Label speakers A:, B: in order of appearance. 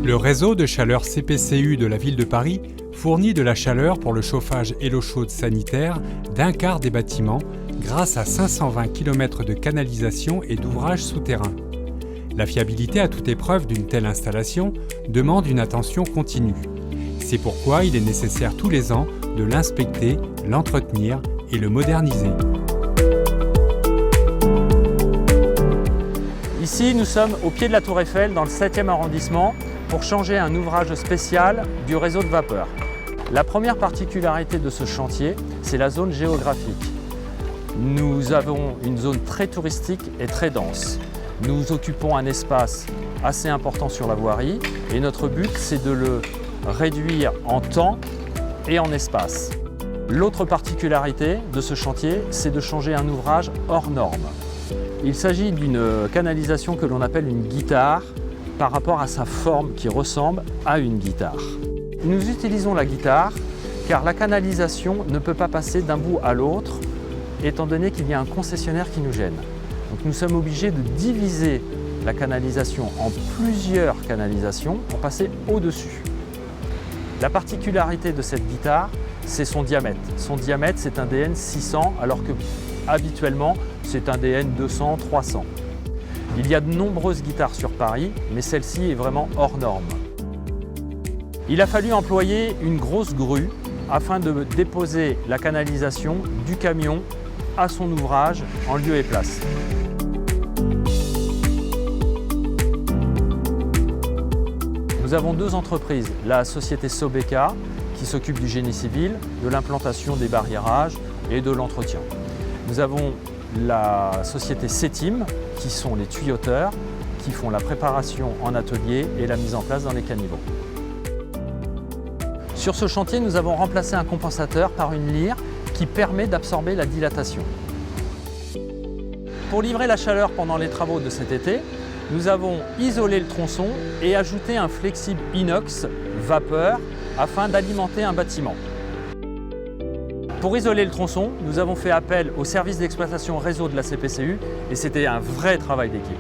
A: Le réseau de chaleur CPCU de la ville de Paris fournit de la chaleur pour le chauffage et l'eau chaude sanitaire d'un quart des bâtiments grâce à 520 km de canalisation et d'ouvrages souterrains. La fiabilité à toute épreuve d'une telle installation demande une attention continue. C'est pourquoi il est nécessaire tous les ans de l'inspecter, l'entretenir et le moderniser.
B: Ici, nous sommes au pied de la Tour Eiffel, dans le 7e arrondissement, pour changer un ouvrage spécial du réseau de vapeur. La première particularité de ce chantier, c'est la zone géographique. Nous avons une zone très touristique et très dense. Nous occupons un espace assez important sur la voirie et notre but, c'est de le réduire en temps et en espace. L'autre particularité de ce chantier, c'est de changer un ouvrage hors norme. Il s'agit d'une canalisation que l'on appelle une guitare par rapport à sa forme qui ressemble à une guitare. Nous utilisons la guitare car la canalisation ne peut pas passer d'un bout à l'autre étant donné qu'il y a un concessionnaire qui nous gêne. Donc nous sommes obligés de diviser la canalisation en plusieurs canalisations pour passer au-dessus. La particularité de cette guitare, c'est son diamètre. Son diamètre, c'est un DN 600 alors que habituellement, c'est un DN 200, 300. Il y a de nombreuses guitares sur Paris, mais celle-ci est vraiment hors norme. Il a fallu employer une grosse grue afin de déposer la canalisation du camion à son ouvrage en lieu et place. Nous avons deux entreprises, la société Sobeca qui s'occupe du génie civil, de l'implantation des barriérages et de l'entretien. Nous avons la société Cetim qui sont les tuyauteurs, qui font la préparation en atelier et la mise en place dans les caniveaux. Sur ce chantier, nous avons remplacé un compensateur par une lyre qui permet d'absorber la dilatation. Pour livrer la chaleur pendant les travaux de cet été, nous avons isolé le tronçon et ajouté un flexible inox vapeur afin d'alimenter un bâtiment. Pour isoler le tronçon, nous avons fait appel au service d'exploitation réseau de la CPCU et c'était un vrai travail d'équipe.